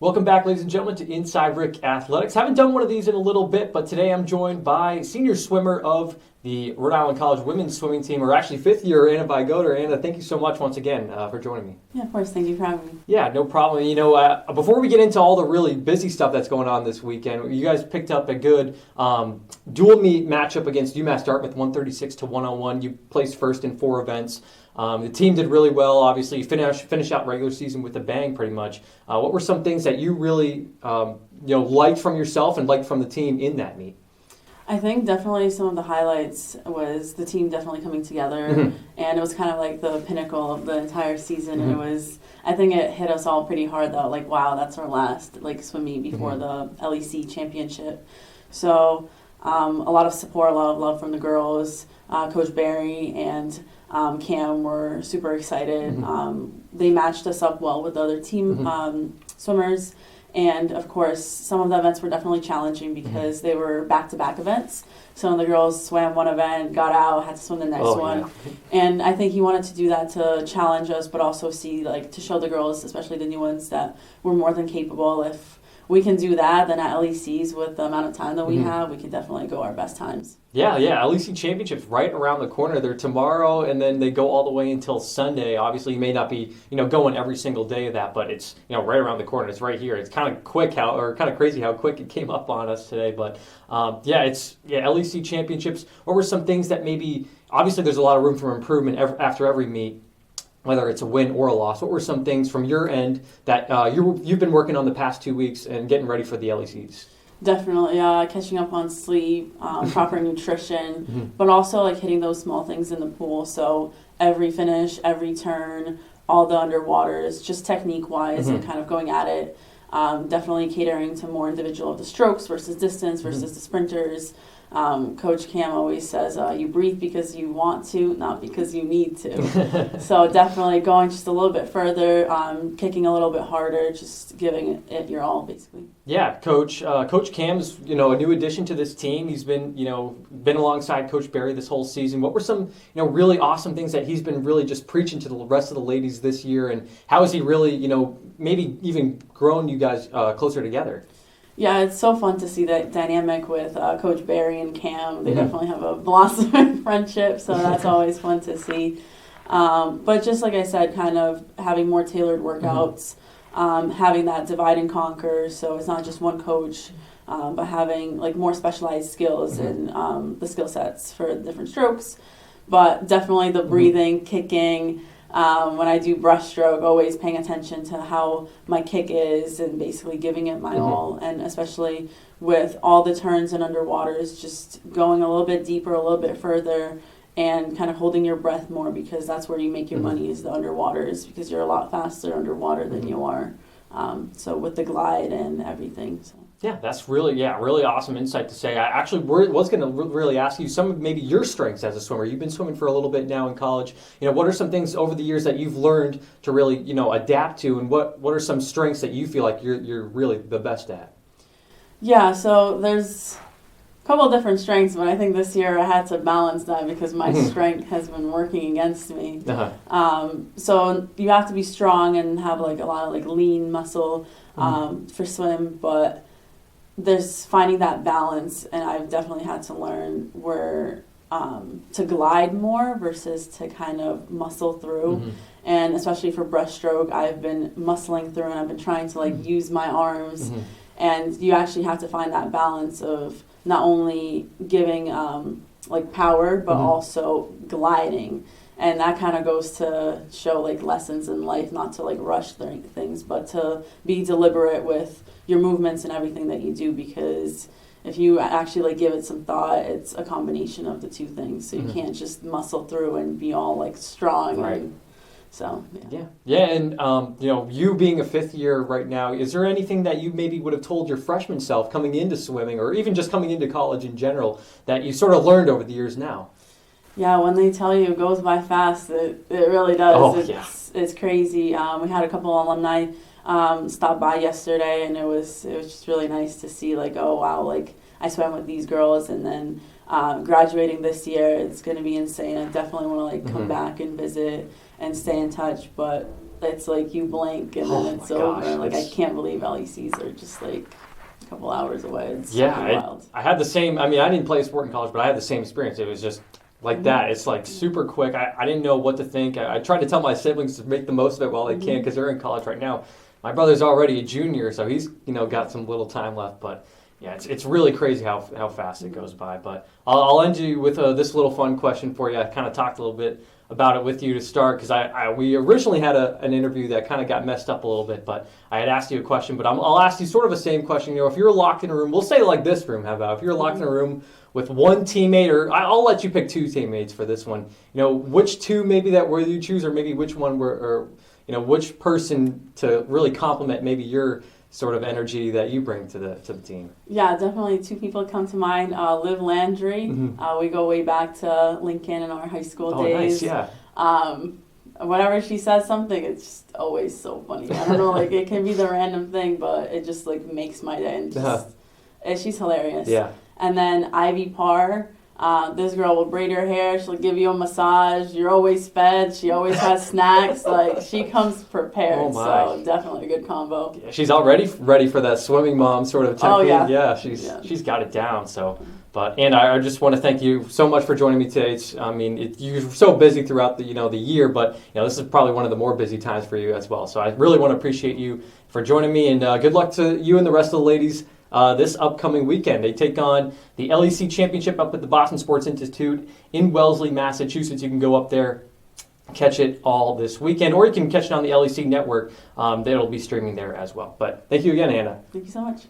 Welcome back, ladies and gentlemen, to Inside RIC Athletics. Haven't done one of these in a little bit, but today I'm joined by senior swimmer of the Rhode Island College women's swimming team, or actually fifth year, Anna Vygoder. Anna, thank you so much once again for joining me. Yeah, of course. Thank you for having me. Yeah, no problem. You know, before we get into all the really busy stuff that's going on this weekend, you guys picked up a good dual meet matchup against UMass Dartmouth, 136-101. You placed first in 4 events. The team did really well. Obviously, you finished out regular season with a bang, pretty much. What were some things that you really liked from yourself and liked from the team in that meet? I think definitely some of the highlights was the team definitely coming together, and it was kind of like the pinnacle of the entire season. And I think it hit us all pretty hard though. Like, wow, that's our last swim meet before the LEC Championship. So a lot of support, a lot of love from the girls. Coach Barry and Cam were super excited. They matched us up well with the other team swimmers. And, of course, some of the events were definitely challenging because they were back-to-back events. Some of the girls swam one event, got out, had to swim the next one. Yeah. And I think he wanted to do that to challenge us, but also to show the girls, especially the new ones, that we're more than capable. If we can do that, then at LECs, with the amount of time that we have, we can definitely go our best times. Yeah, LEC Championships right around the corner. They're tomorrow, and then they go all the way until Sunday. Obviously, you may not be, going every single day of that, but it's, right around the corner. It's right here. It's kind of crazy how quick it came up on us today. But LEC Championships. What were some things that maybe, obviously, there's a lot of room for improvement after every meet, whether it's a win or a loss. What were some things from your end that you've been working on the past 2 weeks and getting ready for the LECs? Definitely, catching up on sleep, proper nutrition, but also hitting those small things in the pool. So every finish, every turn, all the underwaters, just technique-wise and kind of going at it. Definitely catering to more individual of the strokes versus distance versus the sprinters. Coach Cam always says, you breathe because you want to, not because you need to. So definitely going just a little bit further, kicking a little bit harder, just giving it your all, basically. Yeah, Coach Cam's, a new addition to this team. He's been alongside Coach Barry this whole season. What were some, really awesome things that he's been really just preaching to the rest of the ladies this year, and how has he really, maybe even grown you guys closer together? Yeah, it's so fun to see that dynamic with Coach Barry and Cam. They definitely have a blossoming friendship, so that's always fun to see. But just like I said, kind of having more tailored workouts, having that divide and conquer, so it's not just one coach, but having more specialized skills and the skill sets for different strokes. But definitely the breathing, kicking. When I do breaststroke, always paying attention to how my kick is and basically giving it my all. And especially with all the turns and underwaters, just going a little bit deeper, a little bit further, and kind of holding your breath more, because that's where you make your money, is the underwaters, because you're a lot faster underwater than you are. So with the glide and everything. So. Yeah, that's really awesome insight to say. I actually was going to really ask you some of maybe your strengths as a swimmer. You've been swimming for a little bit now in college. What are some things over the years that you've learned to really, adapt to, and what are some strengths that you feel like you're really the best at? Yeah, so there's a couple of different strengths, but I think this year I had to balance that because my strength has been working against me. So you have to be strong and have a lot of lean muscle for swim, but there's finding that balance, and I've definitely had to learn where to glide more versus to kind of muscle through. And especially for breaststroke, I've been muscling through, and I've been trying to use my arms. And you actually have to find that balance of not only giving power, but also gliding. And that kind of goes to show lessons in life, not to rush things, but to be deliberate with your movements and everything that you do, because if you actually give it some thought, it's a combination of the two things. So you can't just muscle through and be all strong. Right. So and you being a fifth year right now, is there anything that you maybe would have told your freshman self coming into swimming, or even just coming into college in general, that you sort of learned over the years now? Yeah, when they tell you it goes by fast, it really does. It's crazy. We had a couple alumni stop by yesterday, and it was just really nice to see oh wow, I swam with these girls, and then graduating this year, it's going to be insane. I definitely want to come back and visit and stay in touch. But it's like you blink and then it's over. Like I can't believe LECs are just like a couple hours away. It's wild. I had the same. I mean, I didn't play a sport in college, but I had the same experience. It was just like that. It's like super quick. I didn't know what to think. I tried to tell my siblings to make the most of it while they can because they're in college right now. My brother's already a junior, so he's got some little time left. But yeah, it's really crazy how fast it goes by. But I'll end you with this little fun question for you. I kind of talked a little bit about it with you to start because we originally had an interview that kind of got messed up a little bit, but I had asked you a question, but I'll ask you sort of the same question. If you're locked in a room, we'll say like this room, how about if you're locked in a room with one teammate, or I'll let you pick two teammates for this one. Which two maybe that were you choose, or maybe which one which person to really compliment maybe your sort of energy that you bring to the team. Yeah, definitely two people come to mind. Liv Landry. We go way back to Lincoln in our high school days. Nice, yeah. Whenever she says something, it's just always so funny. I don't know, like it can be the random thing, but it just like makes my day. And she's hilarious. Yeah. And then Ivy Parr. This girl will braid her hair. She'll give you a massage. You're always fed. She always has snacks. Like she comes prepared. So definitely a good combo. Yeah, she's already ready for that swimming mom sort of technique. Oh, yeah. She's got it down. So, and I just want to thank you so much for joining me today. You're so busy throughout the year, but this is probably one of the more busy times for you as well. So I really want to appreciate you for joining me, and good luck to you and the rest of the ladies. This upcoming weekend. They take on the LEC Championship up at the Boston Sports Institute in Wellesley, Massachusetts. You can go up there, catch it all this weekend, or you can catch it on the LEC network. That'll be streaming there as well. But thank you again, Anna. Thank you so much.